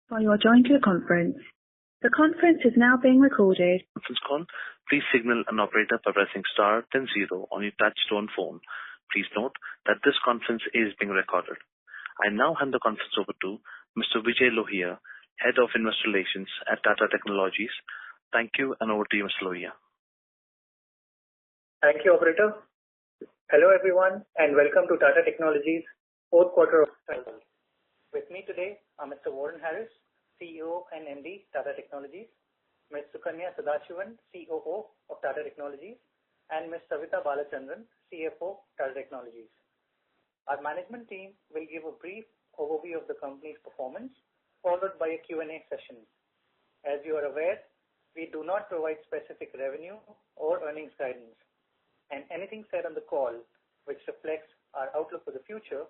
While you are joined to the conference. The conference is now being recorded. Conference call. Please signal an operator by pressing star then 0 on your touchtone phone. Please note that this conference is being recorded. I now hand the conference over to Mr. Vijay Lohia, Head of Investor Relations at Tata Technologies. Thank you, and over to you, Mr. Lohia. Thank you, operator. Hello, everyone, and welcome to Tata Technologies' fourth quarter of results. With me today are Mr. Warren Harris, CEO and MD, Tata Technologies, Ms. Sukanya Sadashivan, COO of Tata Technologies, and Ms. Savitha Balachandran, CFO, Tata Technologies. Our management team will give a brief overview of the company's performance, followed by a Q&A session. As you are aware, we do not provide specific revenue or earnings guidance, and anything said on the call which reflects our outlook for the future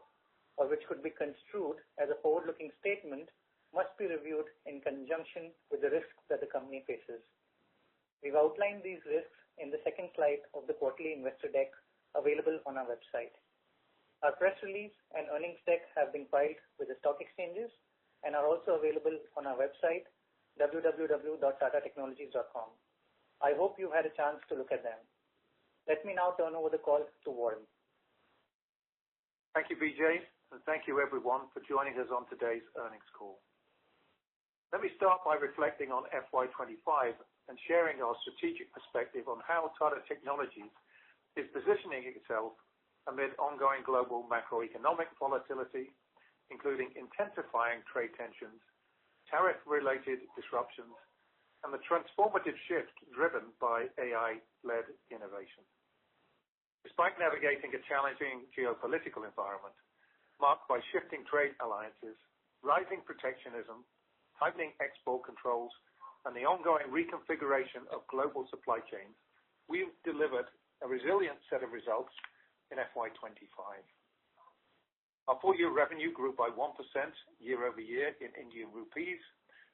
or which could be construed as a forward-looking statement must be reviewed in conjunction with the risks that the company faces. We've outlined these risks in the second slide of the quarterly investor deck available on our website. Our press release and earnings deck have been filed with the stock exchanges and are also available on our website, www.tatatechnologies.com. I hope you had a chance to look at them. Let me now turn over the call to Warren. Thank you, Vijay, and thank you everyone for joining us on today's earnings call. Let me start by reflecting on FY25 and sharing our strategic perspective on how Tata Technologies is positioning itself amid ongoing global macroeconomic volatility, including intensifying trade tensions, tariff-related disruptions, and the transformative shift driven by AI-led innovation. Despite navigating a challenging geopolitical environment marked by shifting trade alliances, rising protectionism, tightening export controls, and the ongoing reconfiguration of global supply chains, we've delivered a resilient set of results in FY25. Our full-year revenue grew by 1% year-over-year in Indian rupees.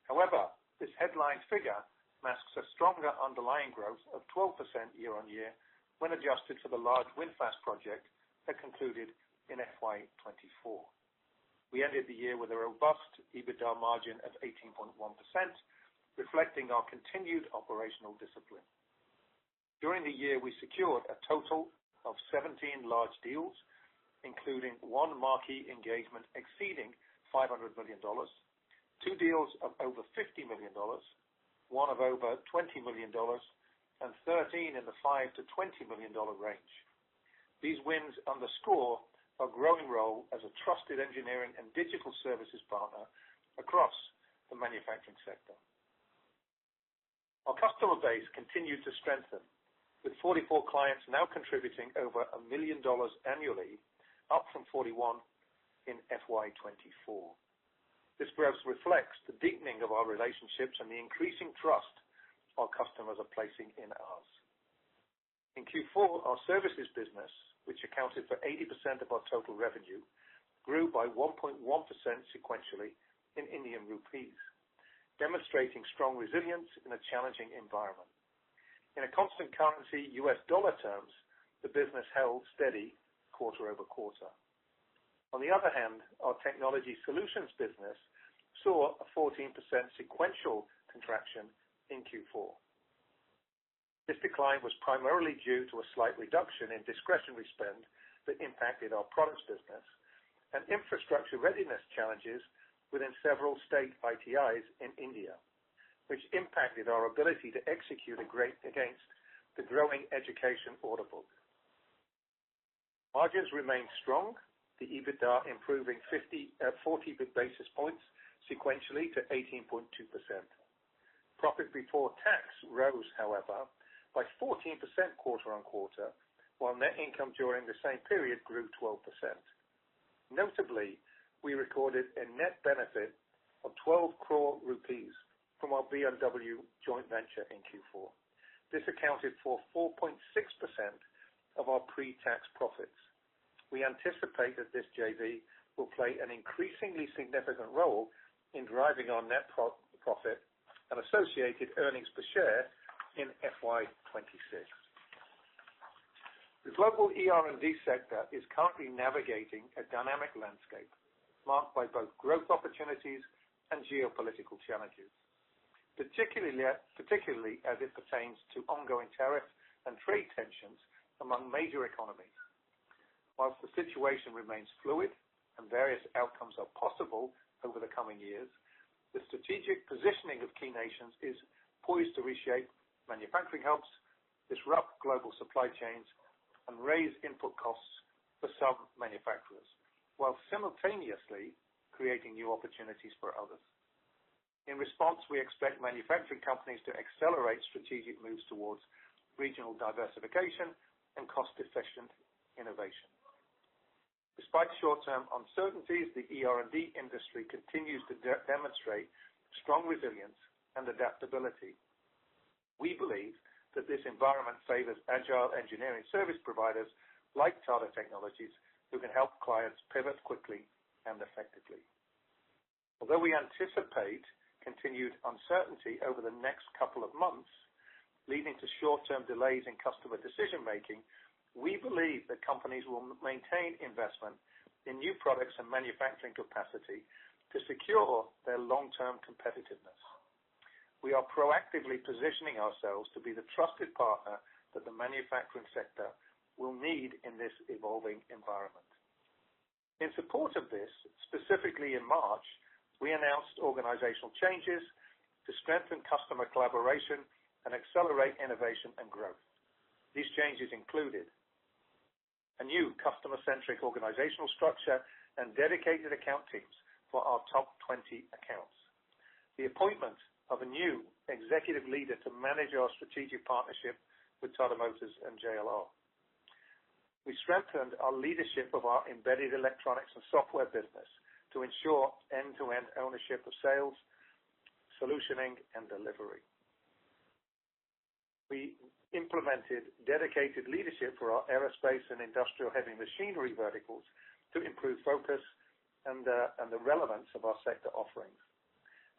However, this headline figure masks a stronger underlying growth of 12% year-on-year when adjusted for the large VinFast project that concluded in FY24. We ended the year with a robust EBITDA margin of 18.1%, reflecting our continued operational discipline. During the year, we secured a total of 17 large deals, including one marquee engagement exceeding $500 million, 2 deals of over $50 million, one of over $20 million, and 13 in the $5 to $20 million range. These wins underscore our growing role as a trusted engineering and digital services partner across the manufacturing sector. Our customer base continued to strengthen, with 44 clients now contributing over $1 million annually, up from 41 in FY24. This growth reflects the deepening of our relationships and the increasing trust our customers are placing in us. In Q4, our services business, which accounted for 80% of our total revenue, grew by 1.1% sequentially in Indian rupees, demonstrating strong resilience in a challenging environment. In a constant currency US dollar terms, the business held steady quarter over quarter. On the other hand, our technology solutions business saw a 14% sequential contraction in Q4. This decline was primarily due to a slight reduction in discretionary spend that impacted our products business and infrastructure readiness challenges within several state ITIs in India, which impacted our ability to execute against the growing education order book. Margins remained strong, the EBITDA improving 40 basis points sequentially to 18.2%. Profit before tax rose, however, by 14% quarter-on-quarter, while net income during the same period grew 12%. Notably, we recorded a net benefit of 12 crore rupees from our BMW joint venture in Q4. This accounted for 4.6% of our pre-tax profits. We anticipate that this JV will play an increasingly significant role in driving our net profit and associated earnings per share in FY26. The global ER&D sector is currently navigating a dynamic landscape marked by both growth opportunities and geopolitical challenges, particularly as it pertains to ongoing tariff and trade tensions among major economies. Whilst the situation remains fluid and various outcomes are possible over the coming years, the strategic positioning of key nations is poised to reshape manufacturing hubs, disrupt global supply chains, and raise input costs for some manufacturers, while simultaneously creating new opportunities for others. In response, we expect manufacturing companies to accelerate strategic moves towards regional diversification and cost-efficient innovation. Despite short-term uncertainties, the ER&D industry continues to demonstrate strong resilience and adaptability. We believe that this environment favors agile engineering service providers like Tata Technologies, who can help clients pivot quickly and effectively. Although we anticipate continued uncertainty over the next couple of months, leading to short-term delays in customer decision-making, we believe that companies will maintain investment in new products and manufacturing capacity to secure their long-term competitiveness. We are proactively positioning ourselves to be the trusted partner that the manufacturing sector will need in this evolving environment. In support of this, specifically in March, we announced organizational changes to strengthen customer collaboration and accelerate innovation and growth. These changes included a new customer-centric organizational structure and dedicated account teams for our top 20 accounts. The appointment of a new executive leader to manage our strategic partnership with Tata Motors and JLR. We strengthened our leadership of our embedded electronics and software business to ensure end-to-end ownership of sales, solutioning, and delivery. We implemented dedicated leadership for our aerospace and industrial heavy machinery verticals to improve focus and the relevance of our sector offerings.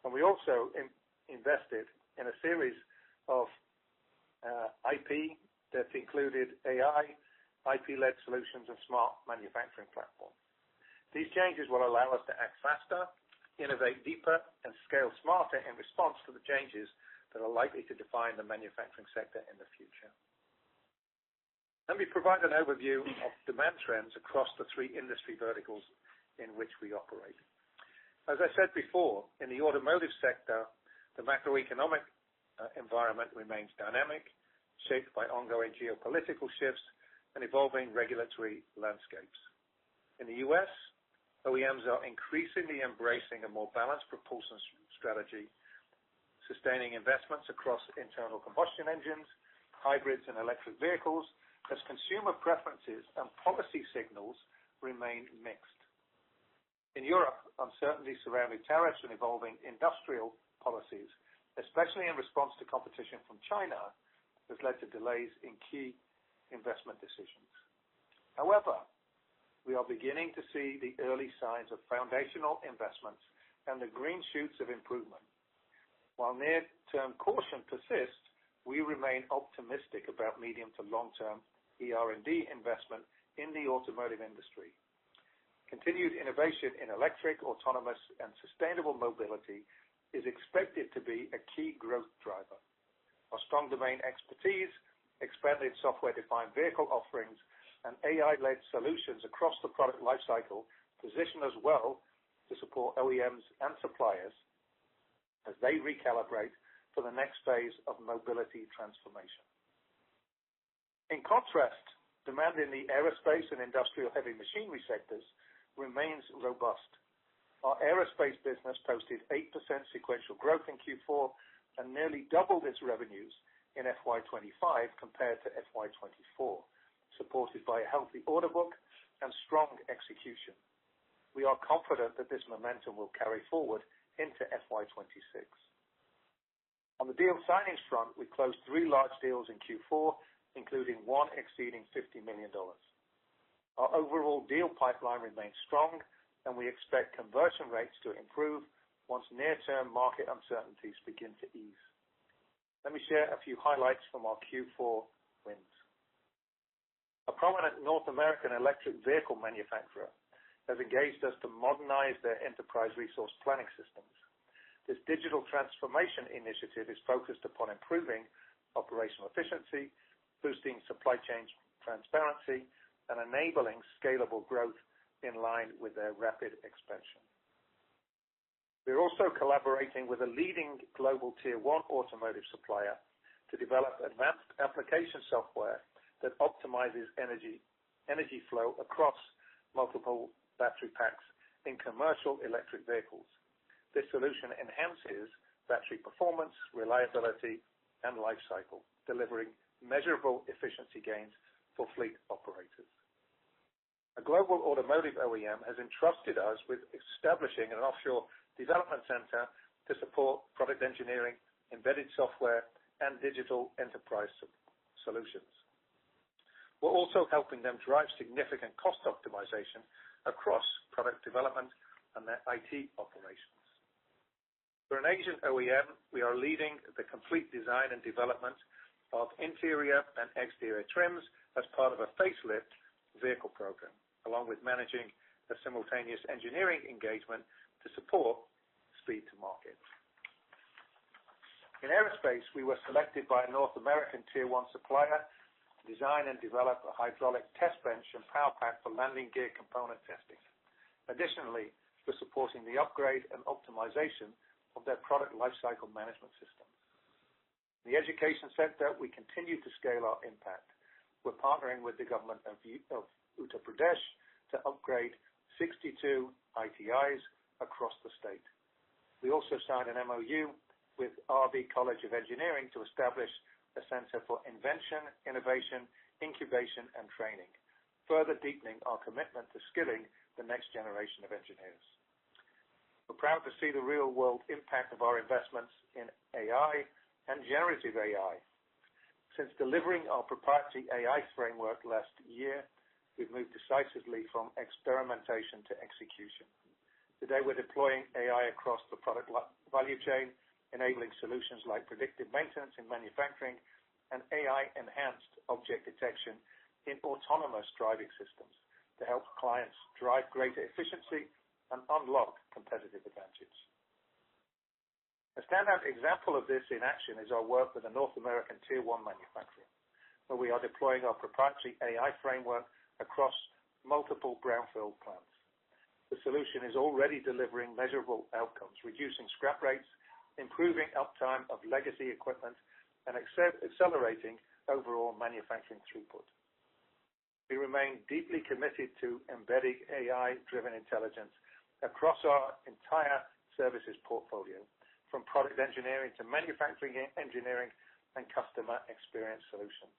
And we also invested in a series of IP that included AI, IP-led solutions, and smart manufacturing platforms. These changes will allow us to act faster, innovate deeper, and scale smarter in response to the changes that are likely to define the manufacturing sector in the future. Let me provide an overview of demand trends across the three industry verticals in which we operate. As I said before, in the automotive sector, the macroeconomic environment remains dynamic, shaped by ongoing geopolitical shifts and evolving regulatory landscapes. In the US, OEMs are increasingly embracing a more balanced propulsion strategy, sustaining investments across internal combustion engines, hybrids, and electric vehicles as consumer preferences and policy signals remain mixed. In Europe, uncertainty surrounding tariffs and evolving industrial policies, especially in response to competition from China, has led to delays in key investment decisions. However, we are beginning to see the early signs of foundational investments and the green shoots of improvement. While near-term caution persists, we remain optimistic about medium to long-term ER&D investment in the automotive industry. Continued innovation in electric, autonomous, and sustainable mobility is expected to be a key growth driver. Our strong domain expertise, expanded software-defined vehicle offerings, and AI-led solutions across the product lifecycle position us well to support OEMs and suppliers as they recalibrate for the next phase of mobility transformation. In contrast, demand in the aerospace and industrial heavy machinery sectors remains robust. Our aerospace business posted 8% sequential growth in Q4 and nearly doubled its revenues in FY25 compared to FY24, supported by a healthy order book and strong execution. We are confident that this momentum will carry forward into FY26. On the deal signings front, we closed 3 large deals in Q4, including one exceeding $50 million. Our overall deal pipeline remains strong, and we expect conversion rates to improve once near-term market uncertainties begin to ease. Let me share a few highlights from our Q4 wins. A prominent North American electric vehicle manufacturer has engaged us to modernize their enterprise resource planning systems, This digital transformation initiative is focused upon improving operational efficiency, boosting supply chain transparency, and enabling scalable growth in line with their rapid expansion. We're also collaborating with a leading global Tier 1 automotive supplier to develop advanced application software that optimizes energy flow across multiple battery packs in commercial electric vehicles. This solution enhances battery performance, reliability, and life cycle, delivering measurable efficiency gains for fleet operators. A global automotive OEM has entrusted us with establishing an offshore development center to support product engineering, embedded software, and digital enterprise solutions. We're also helping them drive significant cost optimization across product development and their IT operations. For an Asian OEM, we are leading the complete design and development of interior and exterior trims as part of a facelift vehicle program, along with managing a simultaneous engineering engagement to support speed to market. In aerospace, we were selected by a North American Tier 1 supplier to design and develop a hydraulic test bench and power pack for landing gear component testing. Additionally, we're supporting the upgrade and optimization of their product lifecycle management systems. In the education sector, we continue to scale our impact. We're partnering with the government of Uttar Pradesh to upgrade 62 ITIs across the state. We also signed an MOU with RB College of Engineering to establish a center for invention, innovation, incubation, and training, further deepening our commitment to skilling the next generation of engineers. We're proud to see the real-world impact of our investments in AI and generative AI. Since delivering our proprietary AI framework last year, we've moved decisively from experimentation to execution. Today, we're deploying AI across the product value chain, enabling solutions like predictive maintenance in manufacturing and AI-enhanced object detection in autonomous driving systems to help clients drive greater efficiency and unlock competitive advantage. A standout example of this in action is our work with a North American Tier 1 manufacturer, where we are deploying our proprietary AI framework across multiple brownfield plants. The solution is already delivering measurable outcomes, reducing scrap rates, improving uptime of legacy equipment, and accelerating overall manufacturing throughput. We remain deeply committed to embedding AI-driven intelligence across our entire services portfolio, from product engineering to manufacturing engineering and customer experience solutions.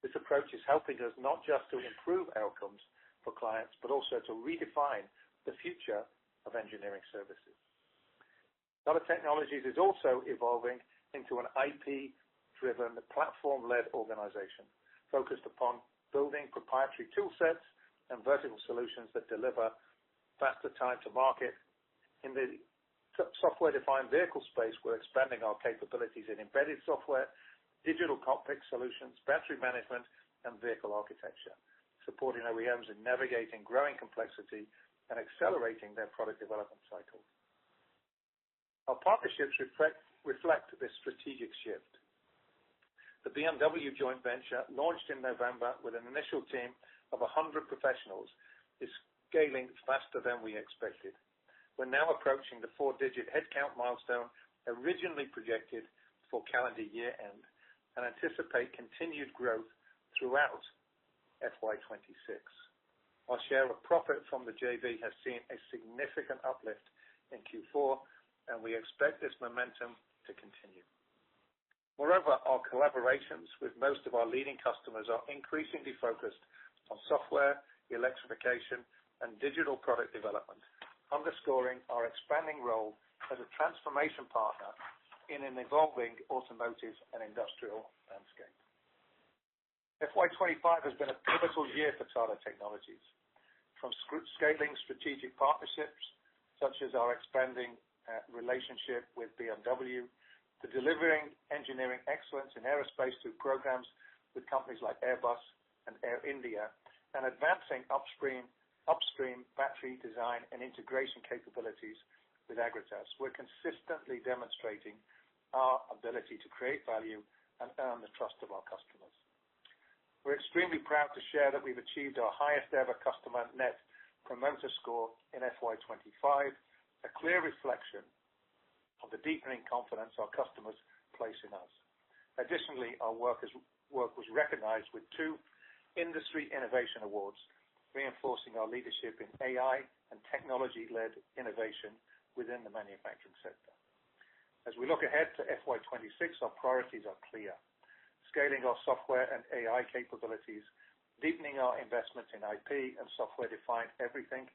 This approach is helping us not just to improve outcomes for clients, but also to redefine the future of engineering services. Tata Technologies is also evolving into an IP-driven, platform-led organization focused upon building proprietary tool sets and vertical solutions that deliver faster time to market. In the software-defined vehicle space, we're expanding our capabilities in embedded software, digital cockpit solutions, battery management, and vehicle architecture, supporting OEMs in navigating growing complexity and accelerating their product development cycles. Our partnerships reflect this strategic shift. The BMW joint venture, launched in November with an initial team of 100 professionals, is scaling faster than we expected. We're now approaching the 4-digit headcount milestone originally projected for calendar year end and anticipate continued growth throughout FY26. Our share of profit from the JV has seen a significant uplift in Q4, and we expect this momentum to continue. Moreover, our collaborations with most of our leading customers are increasingly focused on software, electrification, and digital product development, underscoring our expanding role as a transformation partner in an evolving automotive and industrial landscape. FY25 has been a pivotal year for Tata Technologies, from scaling strategic partnerships, such as our expanding relationship with BMW, to delivering engineering excellence in aerospace through programs with companies like Airbus and Air India, and advancing upstream battery design and integration capabilities with Agratas, we're consistently demonstrating our ability to create value and earn the trust of our customers. We're extremely proud to share that we've achieved our highest ever customer net promoter score in FY25, a clear reflection of the deepening confidence our customers place in us. Additionally, our work was recognized with 2 industry innovation awards, reinforcing our leadership in AI and technology-led innovation within the manufacturing sector. As we look ahead to FY26, our priorities are clear: scaling our software and AI capabilities, deepening our investments in IP and software-defined everything,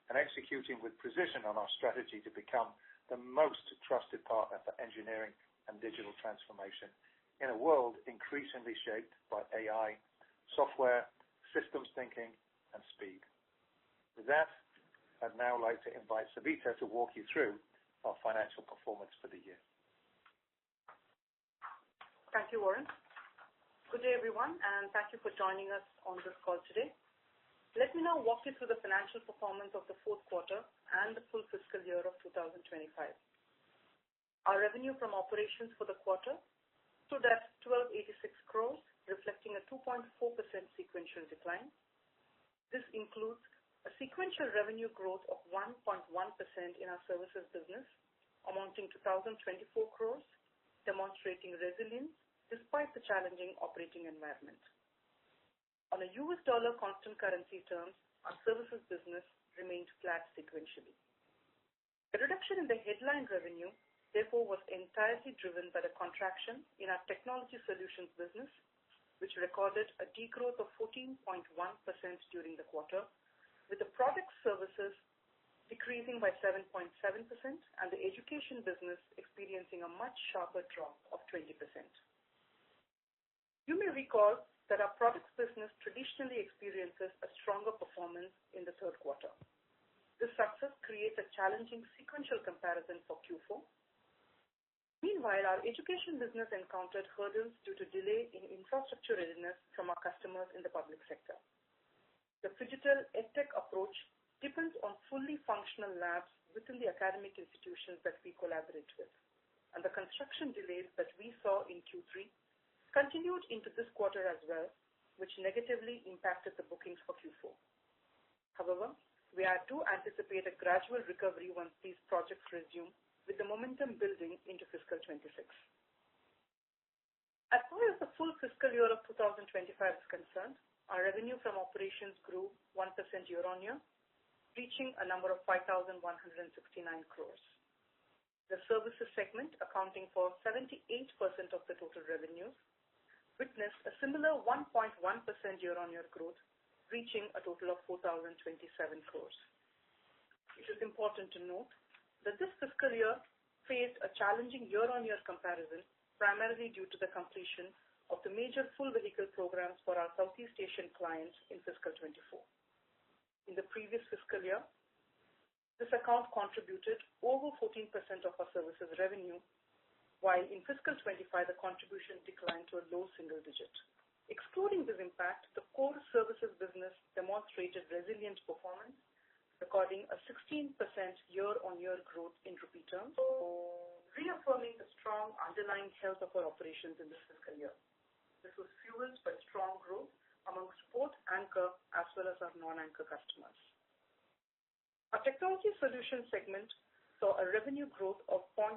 and executing with precision on our strategy to become the most trusted partner for engineering and digital transformation in a world increasingly shaped by AI, software, systems thinking, and speed. With that, I'd now like to invite Savita to walk you through our financial performance for the year. Thank you, Warren. Good day, everyone, and thank you for joining us on this call today. Let me now walk you through the financial performance of the fourth quarter and the full fiscal year of 2025. Our revenue from operations for the quarter stood at 1,286 crores, reflecting a 2.4% sequential decline. This includes a sequential revenue growth of 1.1% in our services business, amounting to 1,024 crores, demonstrating resilience despite the challenging operating environment. On a US dollar constant currency terms, our services business remained flat sequentially. The reduction in the headline revenue, therefore, was entirely driven by the contraction in our technology solutions business, which recorded a degrowth of 14.1% during the quarter, with the product services decreasing by 7.7% and the education business experiencing a much sharper drop of 20%. You may recall that our products business traditionally experiences a stronger performance in the third quarter. This success creates a challenging sequential comparison for Q4. Meanwhile, our education business encountered hurdles due to delay in infrastructure readiness from our customers in the public sector. The digital EdTech approach depends on fully functional labs within the academic institutions that we collaborate with, and the construction delays that we saw in Q3 continued into this quarter as well, which negatively impacted the bookings for Q4. However, we do anticipate a gradual recovery once these projects resume, with the momentum building into fiscal 26. As far as the full fiscal year of 2025 is concerned, our revenue from operations grew 1% year-on-year, reaching a number of 5,169 crores. The services segment, accounting for 78% of the total revenues, witnessed a similar 1.1% year-on-year growth, reaching a total of 4,027 crores. It is important to note that this fiscal year faced a challenging year-on-year comparison, primarily due to the completion of the major full vehicle programs for our Southeast Asian clients in fiscal 24. In the previous fiscal year, this account contributed over 14% of our services revenue, while in fiscal 25, the contribution declined to a low single digit. Excluding this impact, the core services business demonstrated resilient performance, recording a 16% year-on-year growth in rupee terms, reaffirming the strong underlying health of our operations in this fiscal year. This was fueled by strong growth amongst both anchor as well as our non-anchor customers. Our technology solutions segment saw a revenue growth of 0.6%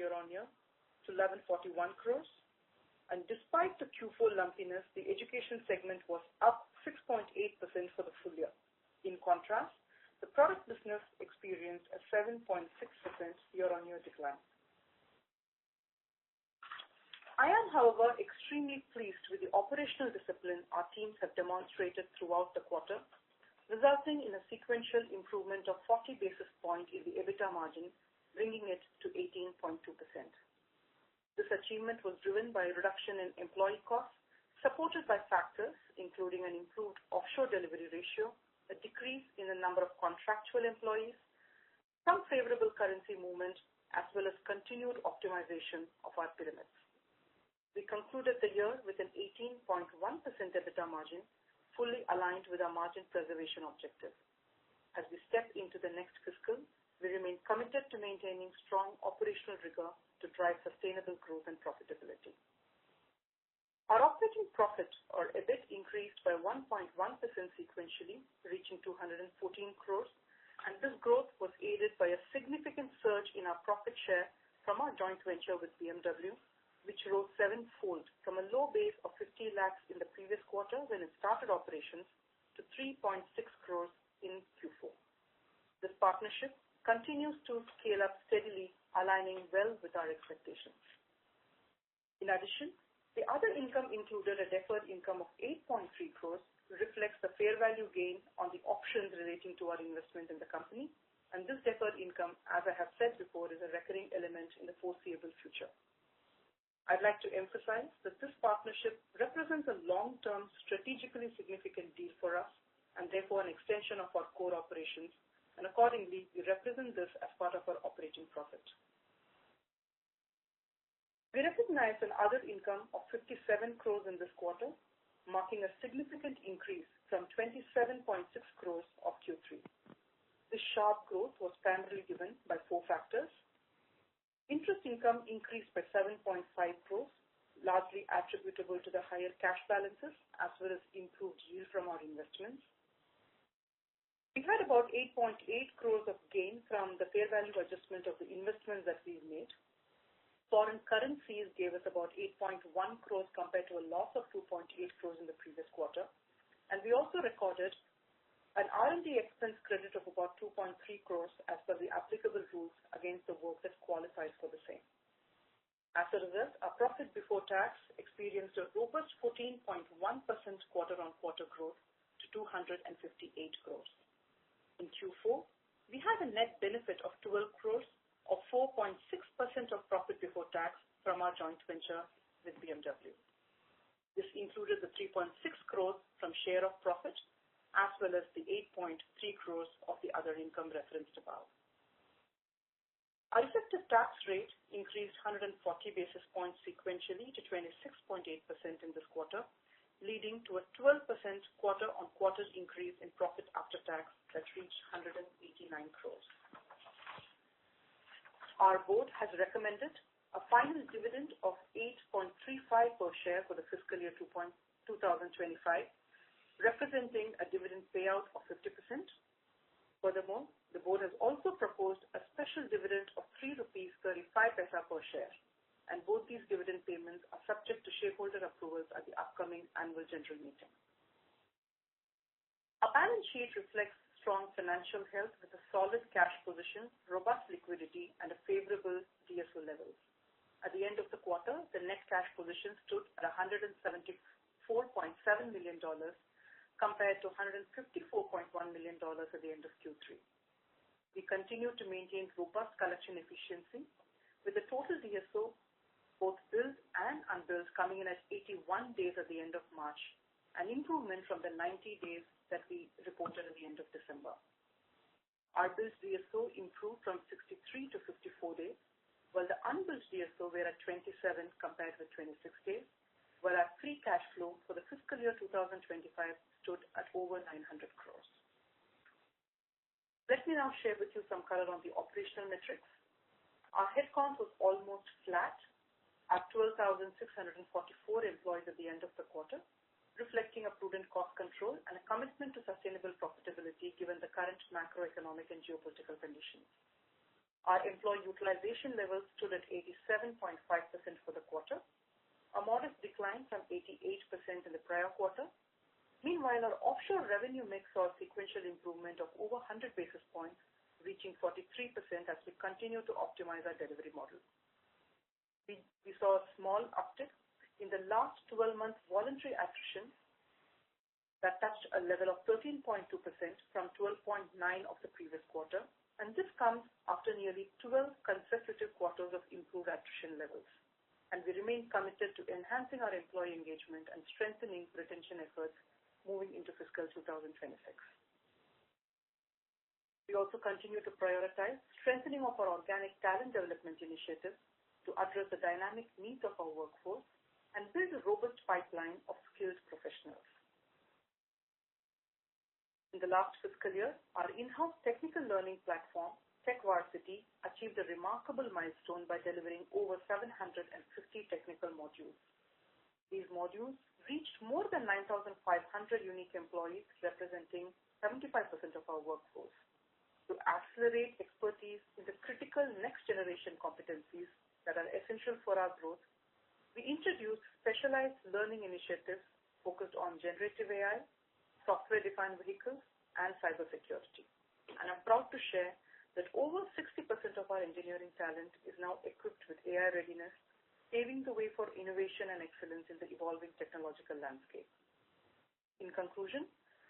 year-on-year to 1141 crores. And despite the Q4 lumpiness, the education segment was up 6.8% for the full year. In contrast, the product business experienced a 7.6% year-on-year decline. I am, however, extremely pleased with the operational discipline our teams have demonstrated throughout the quarter, resulting in a sequential improvement of 40 basis points in the EBITDA margin, bringing it to 18.2%. This achievement was driven by a reduction in employee costs, supported by factors including an improved offshore delivery ratio, a decrease in the number of contractual employees, some favorable currency movement, as well as continued optimization of our pyramids. We concluded the year with an 18.1% EBITDA margin, fully aligned with our margin preservation objective. As we step into the next fiscal, We remain committed to maintaining strong operational rigor to drive sustainable growth and profitability. Our operating profit, or EBIT, increased by 1.1% sequentially, reaching 214 crores, and this growth was aided by a significant surge in our profit share from our joint venture with BMW, which rose sevenfold from a low base of 50 lakhs in the previous quarter when it started operations to 3.6 crores in Q4. This partnership continues to scale up steadily, aligning well with our expectations. In addition, the other income included a deferred income of 8.3 crores, reflects the fair value gain on the options relating to our investment in the company, and this deferred income, as I have said before, is a recurring element in the foreseeable future. I'd like to emphasize that this partnership represents a long-term, strategically significant deal for us and therefore an extension of our core operations, and accordingly, we represent this as part of our operating profit. We recognize an other income of 57 crores in this quarter, marking a significant increase from 27.6 crores of Q3. This sharp growth was primarily given by four factors. Interest income increased by 7.5 crores, largely attributable to the higher cash balances as well as improved yield from our investments. We had about 8.8 crores of gain from the fair value adjustment of the investments that we've made. Foreign currencies gave us about 8.1 crores compared to a loss of 2.8 crores in the previous quarter. And we also recorded an R&D expense credit of about 2.3 crores as per the applicable rules against the work that qualifies for the same. As a result, our profit before tax experienced a robust 14.1% quarter-on-quarter growth to 258 crores. In Q4, we had a net benefit of 12 crores of 4.6% of profit before tax from our joint venture with BMW. This included the 3.6 crores from share of profit as well as the 8.3 crores of the other income referenced above. Our effective tax rate increased 140 basis points sequentially to 26.8% in this quarter, leading to a 12% quarter-on-quarter increase in profit after tax that reached 189 crores. Our board has recommended a final dividend of 8.35 per share for the fiscal year 2025, representing a dividend payout of 50%. Furthermore, the board has also proposed a special dividend of 3.35 rupees per share, and both these dividend payments are subject to shareholder approvals at the upcoming annual general meeting. Our balance sheet reflects strong financial health with a solid cash position, robust liquidity, and a favorable DSO levels. At the end of the quarter, the net cash position stood at $174.7 million compared to $154.1 million at the end of Q3. We continue to maintain robust collection efficiency with the total DSO, both billed and unbilled, coming in at 81 days at the end of March, an improvement from the 90 days that we reported at the end of December. Our billed DSO improved from 63 to 54 days, while the unbilled DSO were at 27 compared with 26 days, while our free cash flow for the fiscal year 2025 stood at over 900 crores. Let me now share with you some color on the operational metrics. Our headcount was almost flat at 12,644 employees at the end of the quarter, reflecting a prudent cost control and a commitment to sustainable profitability given the current macroeconomic and geopolitical conditions. Our employee utilization levels stood at 87.5% for the quarter, a modest decline from 88% in the prior quarter. Meanwhile, our offshore revenue mix saw a sequential improvement of over 100 basis points, reaching 43% as we continue to optimize our delivery model. We saw a small uptick in the last 12 months voluntary attrition that touched a level of 13.2% from 12.9% of the previous quarter, and this comes after nearly 12 consecutive quarters of improved attrition levels. And we remain committed to enhancing our employee engagement and strengthening retention efforts moving into fiscal 2026. We also continue to prioritize strengthening of our organic talent development initiatives to address the dynamic needs of our workforce and build a robust pipeline of skilled professionals. In the last fiscal year, our in-house technical learning platform Tech Varsity achieved a remarkable milestone by delivering over 750 technical modules. These modules reached more than 9,500 unique employees, representing 75% of our workforce. To accelerate expertise in the critical next-generation competencies that are essential for our growth, we introduced specialized learning initiatives focused on generative AI, software-defined vehicles, and cybersecurity. And I'm proud to share that over 60% of our engineering talent is now equipped with AI readiness, paving the way for innovation and excellence in the evolving technological landscape. In conclusion,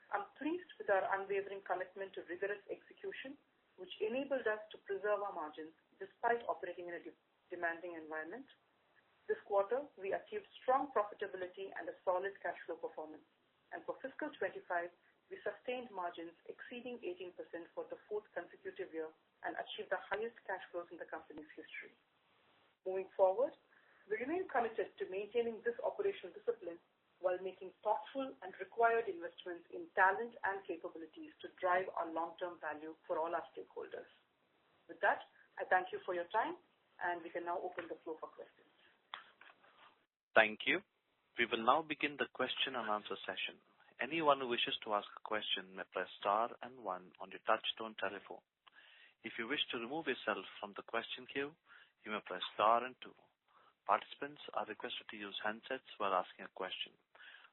I'm pleased with our unwavering commitment to rigorous execution, which enabled us to preserve our margins despite operating in a demanding environment. This quarter, we achieved strong profitability and a solid cash flow performance. And for fiscal 25, we sustained margins exceeding 18% for the fourth consecutive year and achieved the highest cash flows in the company's history. Moving forward, we remain committed to maintaining this operational discipline while making thoughtful and required investments in talent and capabilities to drive our long-term value for all our stakeholders. With that, I thank you for your time, and we can now open the floor for questions. Thank you. We will now begin the question and answer session. Anyone who wishes to ask a question may press star and 1 on your touch-tone telephone. If you wish to remove yourself from the question queue, you may press star and 2. Participants are requested to use handsets while asking a question.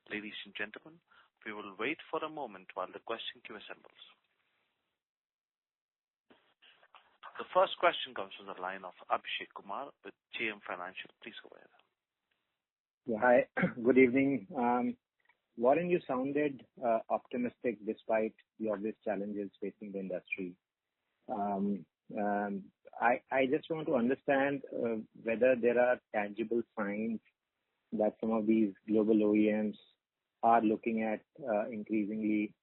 Ladies and gentlemen, we will wait for a moment while the question queue assembles. The first question comes from the line of Abhishek Kumar with JM Financial. Please go ahead. Yeah, hi. Good evening. Warren, you sounded optimistic despite the obvious challenges facing the industry. I just want to understand whether there are tangible signs that some of these global OEMs are looking at increasingly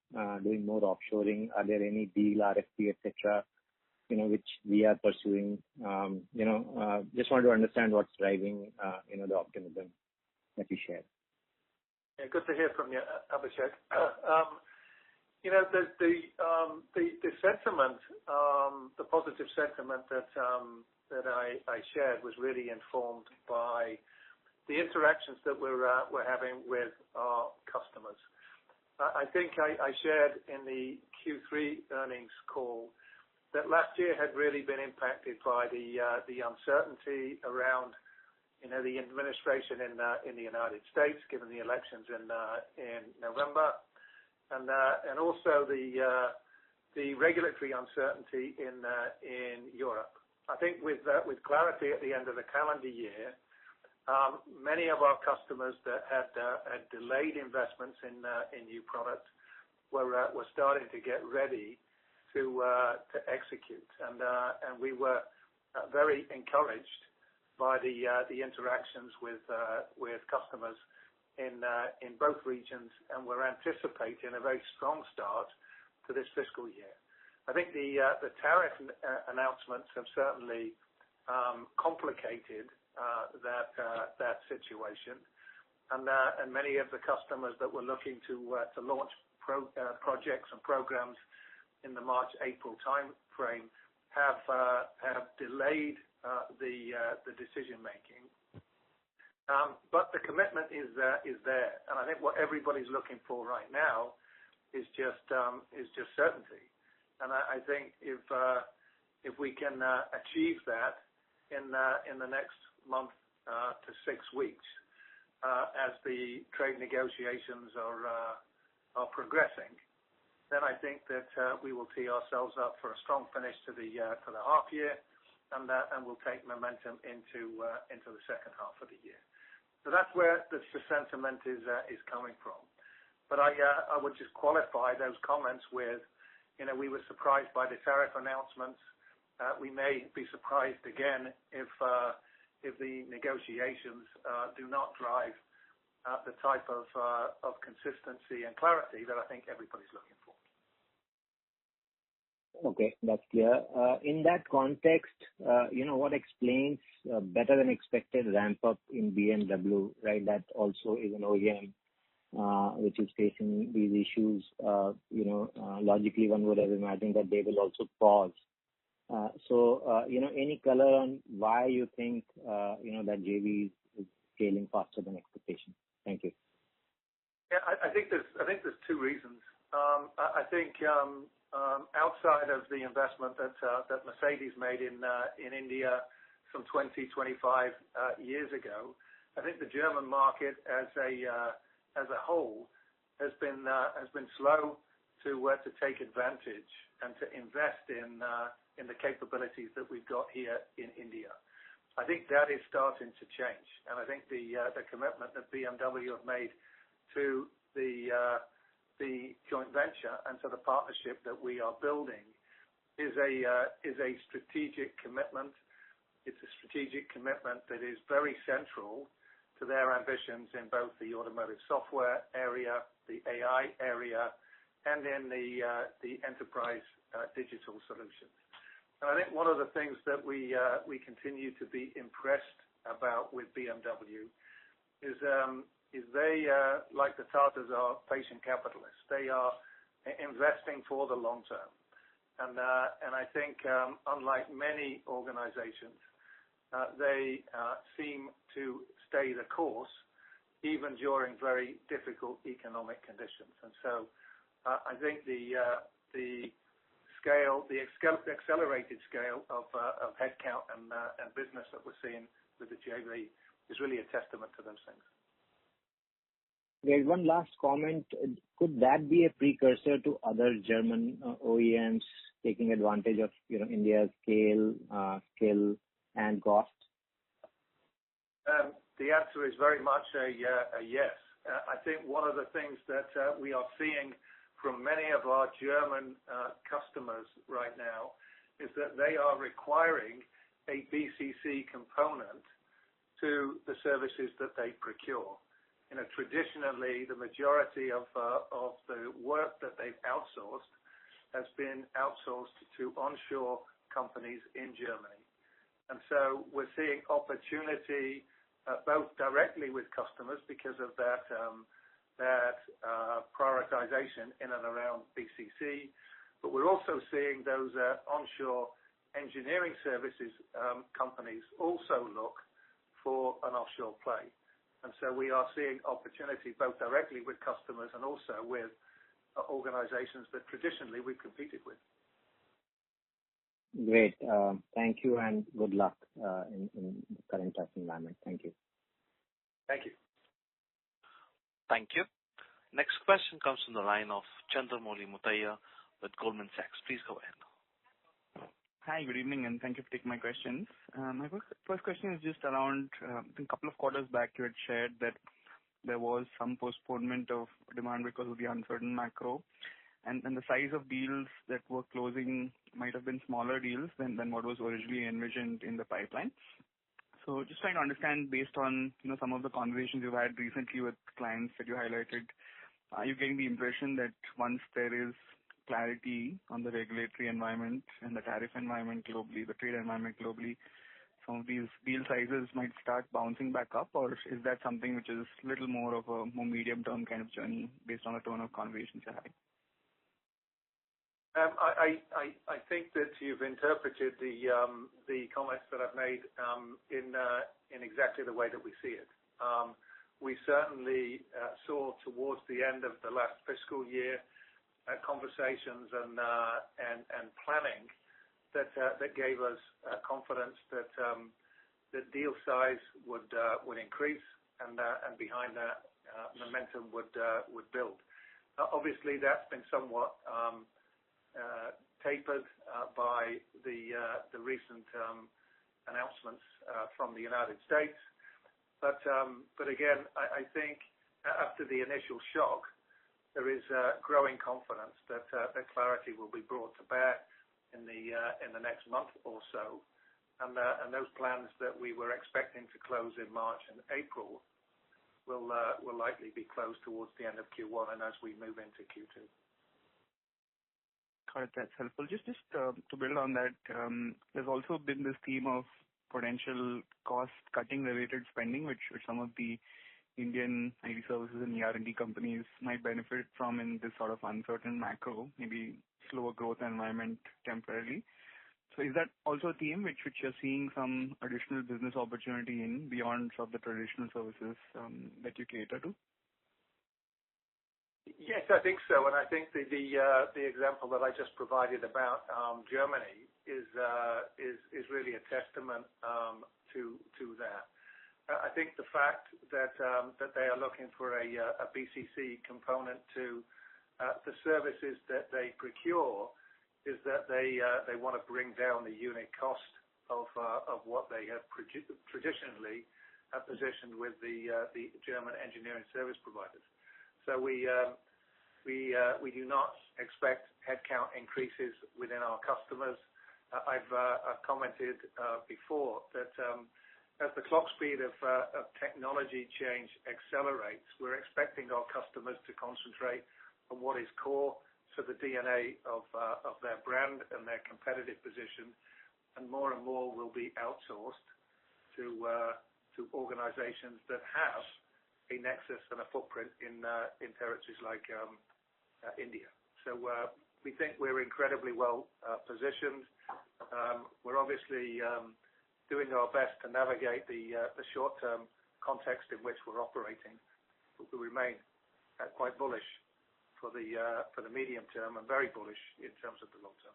doing more offshoring. Are there any deal, RFP, etc., which we are pursuing? Just want to understand what's driving, the optimism that you share. Yeah, good to hear from you, Abhishek. The sentiment, the positive sentiment that I shared was really informed by the interactions that we're having with our customers. I think I shared in the Q3 earnings call that last year had really been impacted by the uncertainty around the administration in the United States, given the elections in November, and also the regulatory uncertainty in Europe. I think with clarity at the end of the calendar year, many of our customers that had delayed investments in new products were starting to get ready to execute, and we were very encouraged by the interactions with customers in both regions, and we're anticipating a very strong start to this fiscal year. I think the tariff announcements have certainly complicated that situation, and many of the customers that were looking to launch projects and programs in the March-April time frame have delayed the decision making. But the commitment is there, and I think what everybody's looking for right now is just certainty. And I think if we can achieve that in the next month to 6 weeks, as the trade negotiations are progressing, then I think that we will tee ourselves up for a strong finish to the half year, and we'll take momentum into the second half of the year. So that's where the sentiment is coming from. But I would just qualify those comments with, we were surprised by the tariff announcements. We may be surprised again if the negotiations do not drive the type of consistency and clarity that I think everybody's looking for. Okay, that's clear. In that context, what explains better than expected ramp up in BMW, right? That also is an OEM which is facing these issues. Logically, one would have imagined that they will also pause Any color on why you think, that JV is scaling faster than expectation? Thank you. Yeah, I think there's two reasons. I think outside of the investment that Mercedes made in India some 25 years ago, I think the German market as a whole has been slow to take advantage and to invest in the capabilities that we've got here in India. I think that is starting to change, and I think the commitment that BMW have made to the joint venture and to the partnership that we are building is a strategic commitment. It's a strategic commitment that is very central to their ambitions in both the automotive software area, the AI area, and in the enterprise digital solutions. And I think one of the things that we continue to be impressed about with BMW is they, like the Tatas, are patient capitalists. They are investing for the long term. And I think, unlike many organizations, they seem to stay the course even during very difficult economic conditions. And so I think the accelerated scale of headcount and business that we're seeing with the JV is really a testament to those things. There's one last comment. Could that be a precursor to other German OEMs taking advantage of India's scale, skill, and cost? The answer is very much a yes. I think one of the things that we are seeing from many of our German customers right now is that they are requiring a BCC component to the services that they procure. Traditionally, the majority of the work that they've outsourced has been outsourced to onshore companies in Germany. And so we're seeing opportunity both directly with customers because of that prioritization in and around BCC, but we're also seeing those onshore engineering services companies also look for an offshore play. And so we are seeing opportunity both directly with customers and also with organizations that traditionally we've competed with. Great. Thank you and good luck in the current tough environment. Thank you. Thank you. Thank you. Next question comes from the line of Chandramouli Muthiah with Goldman Sachs. Please go ahead. Hi, good evening, and thank you for taking my questions. My first question is just around, I think a couple of quarters back you had shared that there was some postponement of demand because of the uncertain macro, and the size of deals that were closing might have been smaller deals than what was originally envisioned in the pipeline. So just trying to understand, based on some of the conversations you've had recently with clients that you highlighted, are you getting the impression that once there is clarity on the regulatory environment and the tariff environment globally, the trade environment globally, some of these deal sizes might start bouncing back up, or is that something which is a little more of a more medium-term kind of journey based on the tone of conversations you're having? I think that you've interpreted the comments that I've made in exactly the way that we see it. We certainly saw towards the end of the last fiscal year conversations and planning that gave us confidence that deal size would increase and behind that momentum would build. Obviously, that's been somewhat tapered by the recent announcements from the United States. But again, I think after the initial shock, there is growing confidence that clarity will be brought to bear in the next month or so, and those plans that we were expecting to close in March and April will likely be closed towards the end of Q1 and as we move into Q2. Got it. That's helpful. Just to build on that, there's also been this theme of potential cost-cutting related spending, which some of the Indian IT services and ER&D companies might benefit from in this sort of uncertain macro, maybe slower growth environment temporarily. So is that also a theme which you're seeing some additional business opportunity in beyond sort of the traditional services that you cater to? Yes, I think so. And I think the example that I just provided about Germany is really a testament to that. I think the fact that they are looking for a BCC component to the services that they procure is that they want to bring down the unit cost of what they have traditionally positioned with the German engineering service providers. So we do not expect headcount increases within our customers. I've commented before that as the clock speed of technology change accelerates, we're expecting our customers to concentrate on what is core to the DNA of their brand and their competitive position, and more will be outsourced to organizations that have a nexus and a footprint in territories like India. So we think we're incredibly well positioned. We're obviously doing our best to navigate the short-term context in which we're operating, but we remain quite bullish for the medium term and very bullish in terms of the long term.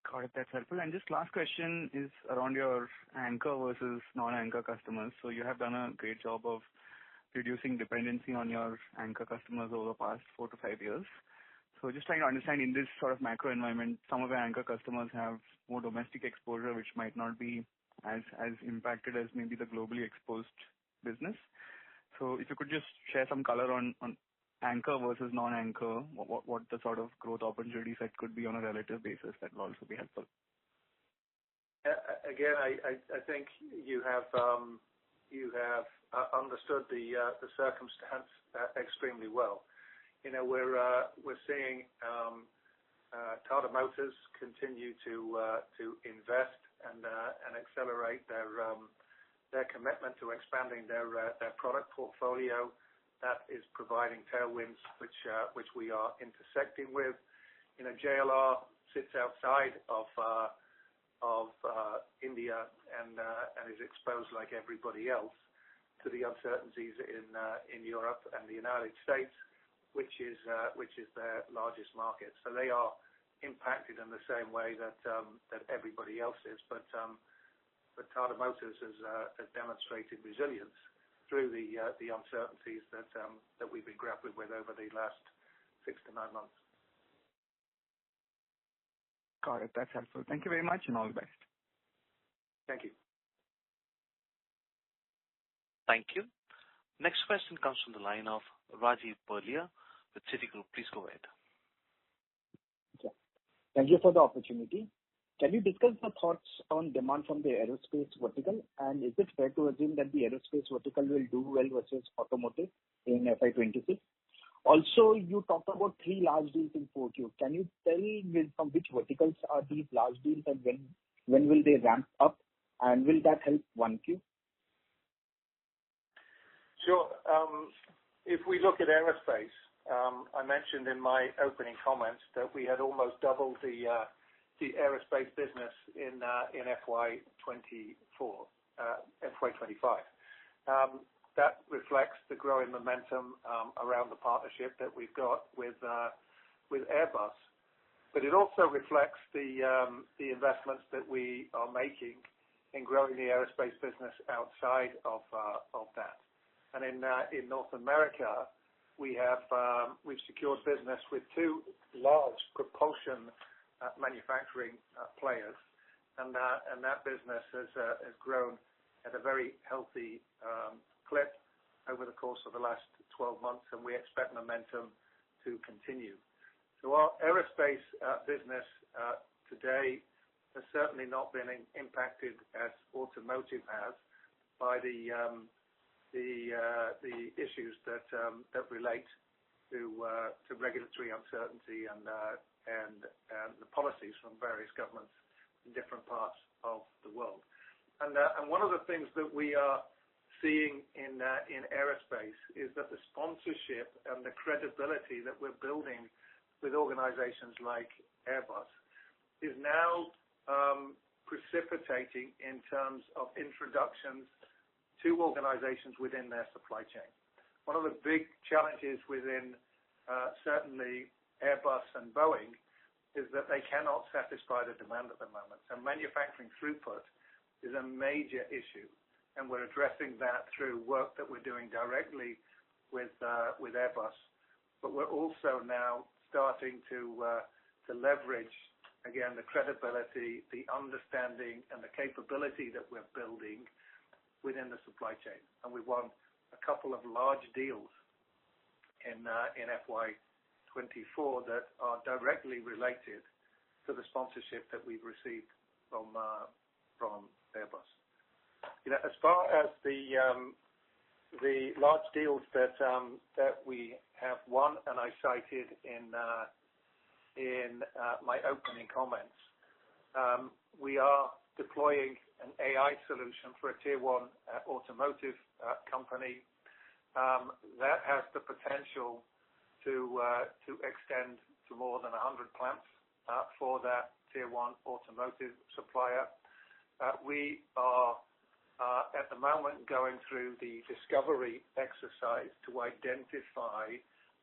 Got it. That's helpful. And just last question is around your anchor versus non-anchor customers. So you have done a great job of reducing dependency on your anchor customers over the past 4 to 5 years. So just trying to understand, in this sort of macro environment, some of your anchor customers have more domestic exposure, which might not be as impacted as maybe the globally exposed business. So if you could just share some color on anchor versus non-anchor, what the sort of growth opportunities that could be on a relative basis, that will also be helpful. Again, I think you have understood the circumstance extremely well. You know, we're seeing Tata Motors continue to invest and accelerate their commitment to expanding their product portfolio. That is providing tailwinds which we are intersecting with. You know, JLR sits outside of India and is exposed like everybody else to the uncertainties in Europe and the United States, which is their largest market. So they are impacted in the same way that everybody else is. But Tata Motors has demonstrated resilience through the uncertainties that we've been grappling with over the last 6 to 9 months. Got it. That's helpful. Thank you very much, and all the best. Thank you. Thank you. Next question comes from the line of Rajiv Berlia with Citigroup. Please go ahead. Yeah. Thank you for the opportunity. Can you discuss the thoughts on demand from the aerospace vertical? And is it fair to assume that the aerospace vertical will do well versus automotive in FY26? Also, you talked about 3 large deals in 4Q. Can you tell me from which verticals are these large deals, and when will they ramp up? And will that help 1Q? Sure. If we look at aerospace, I mentioned in my opening comments that we had almost doubled the aerospace business in FY25. That reflects the growing momentum around the partnership that we've got with Airbus. But it also reflects the investments that we are making in growing the aerospace business outside of that. And in North America, we've secured business with 2 large propulsion manufacturing players, and that business has grown at a very healthy clip over the course of the last 12 months, and we expect momentum to continue. So our aerospace business today has certainly not been impacted as automotive has by the issues that relate to regulatory uncertainty and the policies from various governments in different parts of the world. And one of the things that we are seeing in aerospace is that the sponsorship and the credibility that we're building with organizations like Airbus is now precipitating in terms of introductions to organizations within their supply chain. One of the big challenges within certainly Airbus and Boeing is that they cannot satisfy the demand at the moment. So manufacturing throughput is a major issue, and we're addressing that through work that we're doing directly with Airbus. But we're also now starting to leverage, again, the credibility, the understanding, and the capability that we're building within the supply chain. And we won a couple of large deals in FY24 that are directly related to the sponsorship that we've received from Airbus. As far as the large deals that we have won, and I cited in my opening comments, we are deploying an AI solution for a tier one automotive company that has the potential to extend to more than 100 plants for that tier one automotive supplier. We are at the moment going through the discovery exercise to identify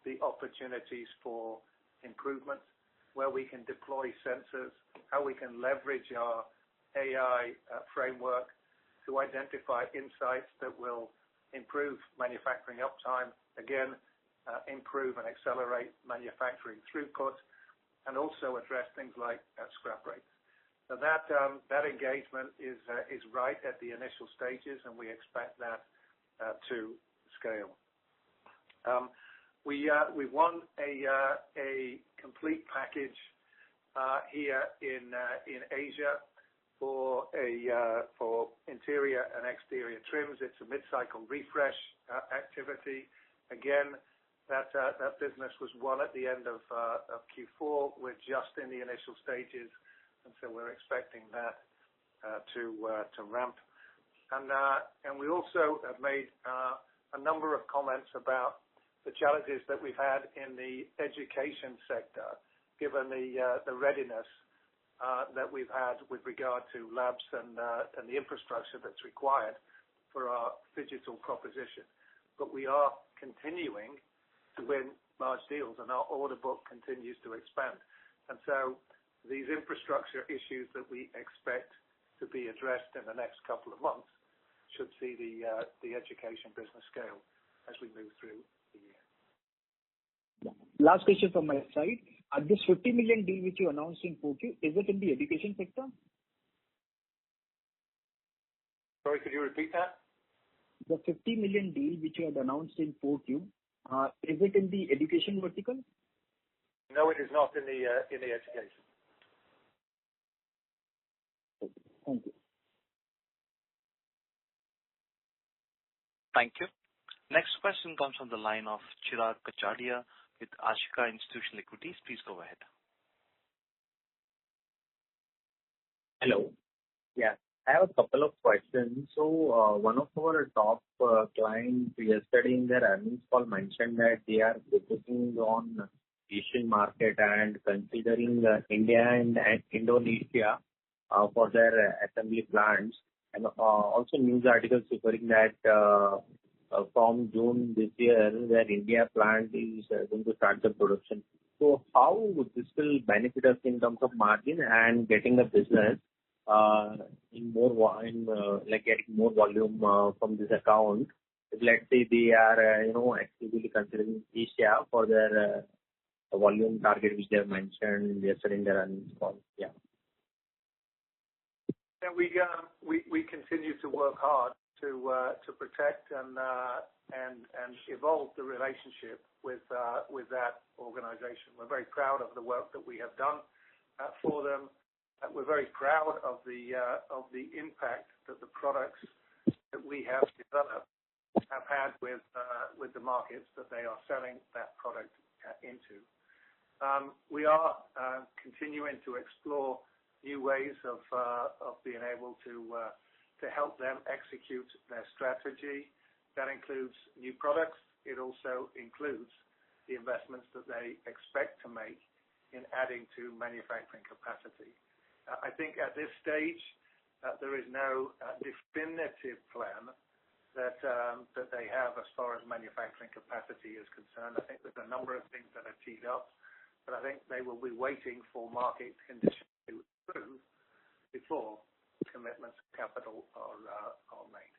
the opportunities for improvement, where we can deploy sensors, how we can leverage our AI framework to identify insights that will improve manufacturing uptime, again, improve and accelerate manufacturing throughput, and also address things like scrap rates. So that engagement is right at the initial stages, and we expect that to scale. We won a complete package here in Asia for interior and exterior trims. It's a mid-cycle refresh activity. Again, that business was won at the end of Q4. We're just in the initial stages, and so we're expecting that to ramp. And we also have made a number of comments about the challenges that we've had in the education sector, given the readiness that we've had with regard to labs and the infrastructure that's required for our digital proposition. But we are continuing to win large deals, and our order book continues to expand. And so these infrastructure issues that we expect to be addressed in the next couple of months should see the education business scale as we move through the year. Last question from my side. This 50 million deal which you announced in 4Q, is it in the education sector? Sorry, could you repeat that? The 50 million deal which you had announced in 4Q, is it in the education vertical? No, it is not in the education. Thank you. Thank you. Next question comes from the line of Chirag Kacharia with Ashika Institutional Equities. Please go ahead. Hello. Yeah, I have a couple of questions. So one of our top clients yesterday in their earnings call mentioned that they are focusing on Asian market and considering India and Indonesia for their assembly plants, and also news articles referring that from June this year, their India plant is going to start the production. So how would this will benefit us in terms of margin and getting the business getting more volume from this account? If, let's say they are actively considering Asia for their volume target which they have mentioned yesterday in their earnings call. Yeah. And we continue to work hard to protect and evolve the relationship with that organization. We're very proud of the work that we have done for them. We're very proud of the impact that the products that we have developed have had with the markets that they are selling that product into. We are continuing to explore new ways of being able to help them execute their strategy. That includes new products. It also includes the investments that they expect to make in adding to manufacturing capacity. I think at this stage, there is no definitive plan that they have as far as manufacturing capacity is concerned. I think there's a number of things that are teed up, but I think they will be waiting for market conditions to improve before commitments of capital are made.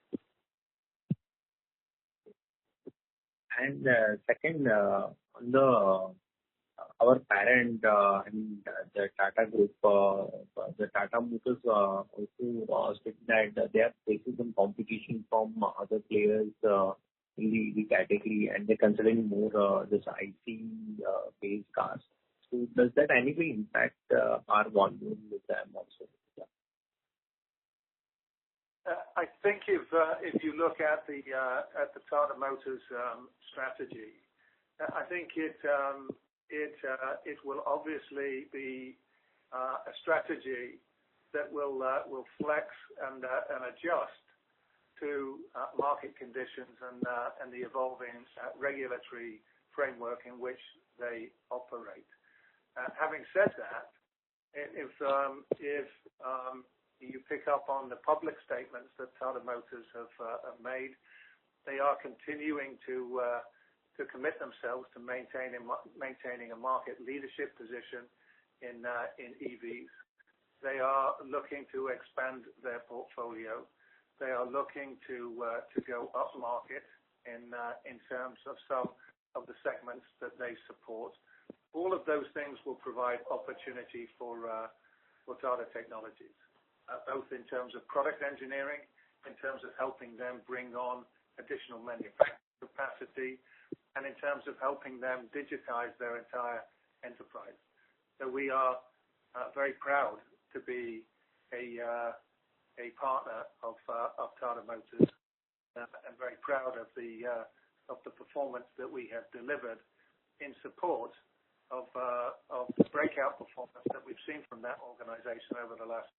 And second, on our parent, the Tata Group, the Tata Motors also stated that they are facing some competition from other players in the EV category, and they're considering more this IC-based cars. So does that anyway impact our volume with them also? Yeah. I think if you look at the Tata Motors strategy, I think it will obviously be a strategy that will flex and adjust to market conditions and the evolving regulatory framework in which they operate. Having said that, if you pick up on the public statements that Tata Motors have made, they are continuing to commit themselves to maintaining a market leadership position in EVs. They are looking to expand their portfolio. They are looking to go up market in terms of some of the segments that they support. All of those things will provide opportunity for Tata Technologies, both in terms of product engineering, in terms of helping them bring on additional manufacturing capacity, and in terms of helping them digitize their entire enterprise. So we are very proud to be a partner of Tata Motors, and very proud of the performance that we have delivered in support of the breakout performance that we've seen from that organization over the last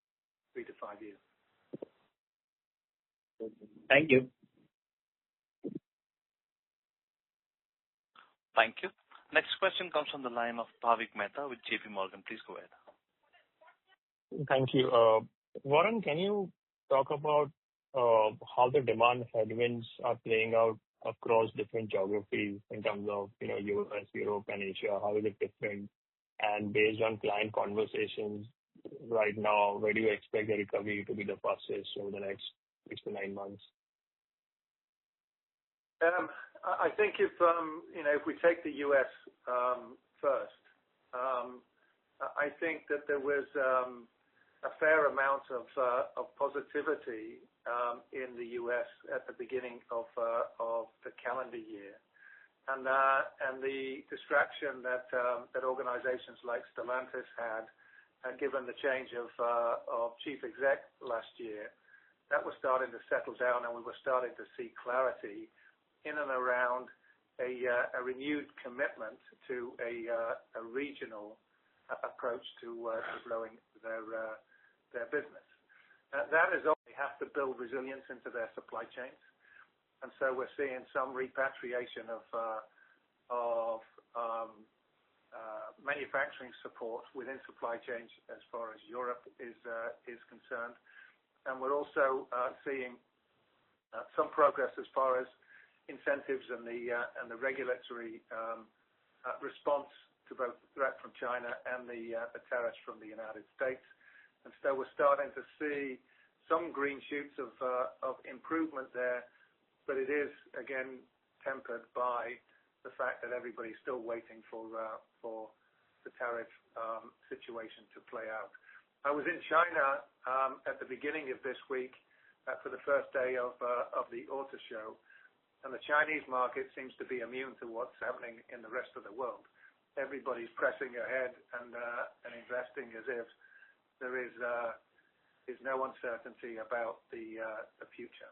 3 to 5 years. Thank you. Thank you. Next question comes from the line of Bhavik Mehta with JP Morgan. Please go ahead. Thank you. Warren, can you talk about how the demand headwinds are playing out across different geographies in terms of, US, Europe, and Asia? How is it different? And based on client conversations right now, where do you expect the recovery to be the fastest over the next 6 to 9 months? I think if we take the US first, I think that there was a fair amount of positivity in the US at the beginning of the calendar year, and the distraction that organizations like Stellantis had, given the change of chief exec last year, that was starting to settle down, and we were starting to see clarity in and around a renewed commitment to a regional approach to growing their business. That is all. They have to build resilience into their supply chains, and so we're seeing some repatriation of manufacturing support within supply chains as far as Europe is concerned, and we're also seeing some progress as far as incentives and the regulatory response to both the threat from China and the tariffs from the United States. And so we're starting to see some green shoots of improvement there, but it is again tempered by the fact that everybody's still waiting for the tariff situation to play out. I was in China at the beginning of this week for the first day of the auto show, and the Chinese market seems to be immune to what's happening in the rest of the world. Everybody's pressing ahead and investing as if there is no uncertainty about the future.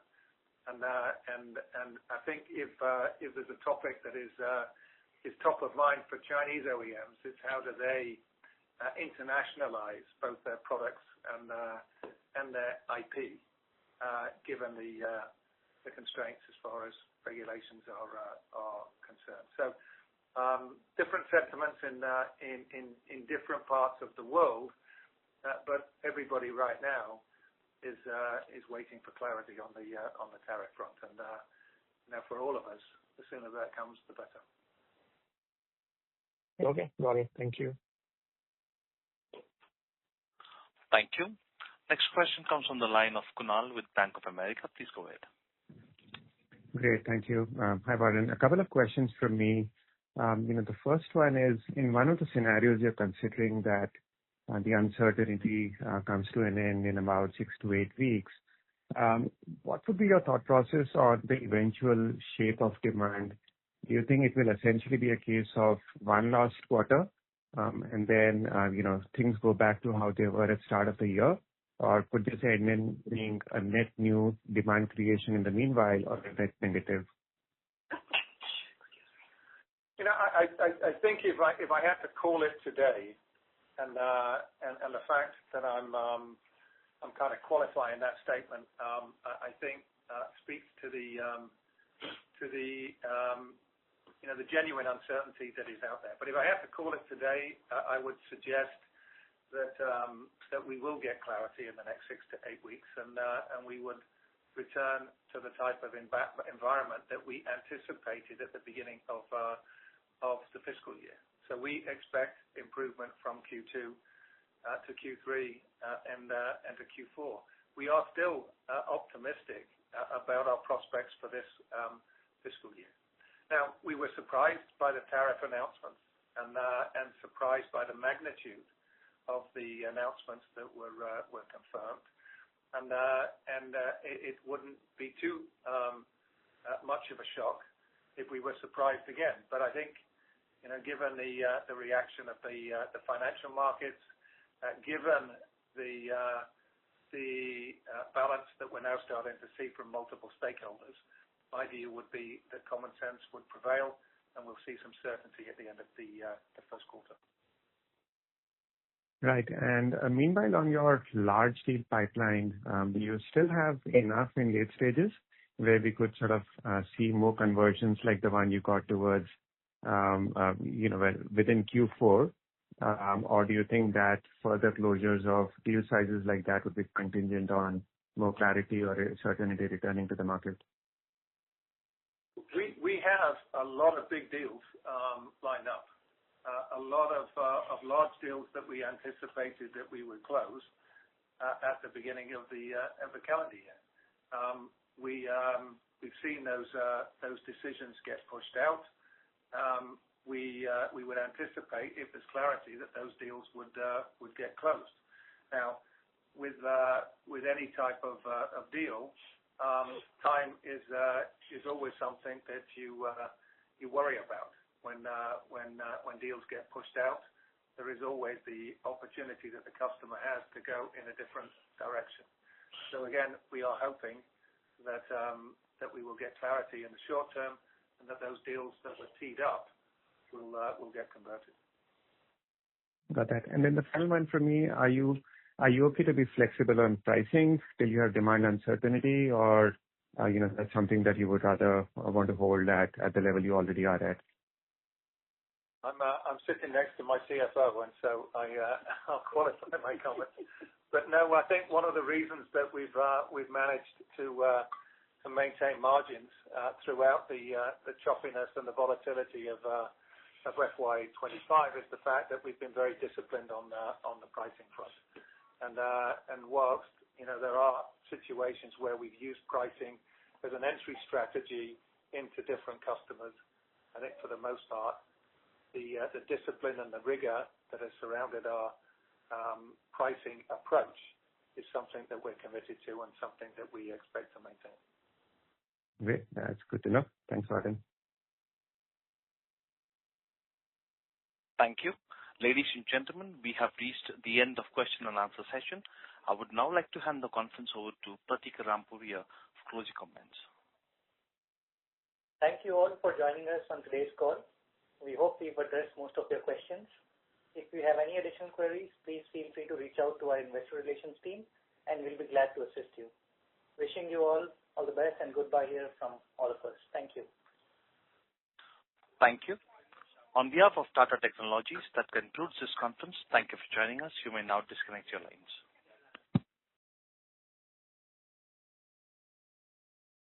And I think if there's a topic that is top of mind for Chinese OEMs, it's how do they internationalize both their products and their IP, given the constraints as far as regulations are concerned. So different sentiments in different parts of the world, But everybody right now is waiting for clarity on the tariff front, and for all of us, the sooner that comes, the better. Okay, got it. Thank you. Thank you. Next question comes from the line of Kunal with Bank of America. Please go ahead. Great. Thank you. Hi, Warren. A couple of questions from me. The first one is, in one of the scenarios you're considering that the uncertainty comes to an end in about 6 to 8 weeks, what would be your thought process on the eventual shape of demand? Do you think it will essentially be a case of one last quarter, and then, things go back to how they were at start of the year? Or could this end in being a net new demand creation in the meanwhile, or a net negative? I think if I had to call it today, and the fact that I'm kind of qualifying that statement, I think speaks to the genuine uncertainty that is out there. But if I have to call it today, I would suggest that we will get clarity in the next 6 to 8 weeks, and we would return to the type of environment that we anticipated at the beginning of the fiscal year. So we expect improvement from Q2 to Q3 and to Q4. We are still optimistic about our prospects for this fiscal year. Now, we were surprised by the tariff announcements and surprised by the magnitude of the announcements that were confirmed, and it wouldn't be too much of a shock if we were surprised again. But I think, given the reaction of the financial markets, given the balance that we're now starting to see from multiple stakeholders, my view would be that common sense would prevail, and we'll see some certainty at the end of the first quarter. Right. And meanwhile, on your large deal pipeline, do you still have enough in late stages where we could sort of see more conversions like the one you got towards, within Q4? Or do you think that further closures of deal sizes like that would be contingent on more clarity or certainty returning to the market? We have a lot of big deals lined up. A lot of large deals that we anticipated that we would close at the beginning of the calendar year. We've seen those decisions get pushed out. We would anticipate, if there's clarity, that those deals would get closed. Now, with any type of deal, time is always something that you worry about. When deals get pushed out, there is always the opportunity that the customer has to go in a different direction. So again, we are hoping that we will get clarity in the short term, and that those deals that were teed up will get converted. Got that. And then the final one for me: Are you okay to be flexible on pricing till you have demand uncertainty, or that's something that you would rather want to hold at the level you already are at? I'm sitting next to my CFO, and so I'll qualify my comments. But no, I think one of the reasons that we've managed to maintain margins throughout the choppiness and the volatility of FY25 is the fact that we've been very disciplined on the pricing front. And whilst there are situations where we've used pricing as an entry strategy into different customers, I think for the most part, the discipline and the rigor that has surrounded our pricing approach is something that we're committed to and something that we expect to maintain. Great. That's good to know. Thanks, Warren. Thank you. Ladies and gentlemen, we have reached the end of question and answer session. I would now like to hand the conference over to Prateek Rampuria for closing comments. Thank you all for joining us on today's call. We hope we've addressed most of your questions. If you have any additional queries, please feel free to reach out to our investor relations team, and we'll be glad to assist you. Wishing you all the best, and goodbye here from all of us. Thank you. Thank you. On behalf of Tata Technologies, that concludes this conference. Thank you for joining us. You may now disconnect your lines.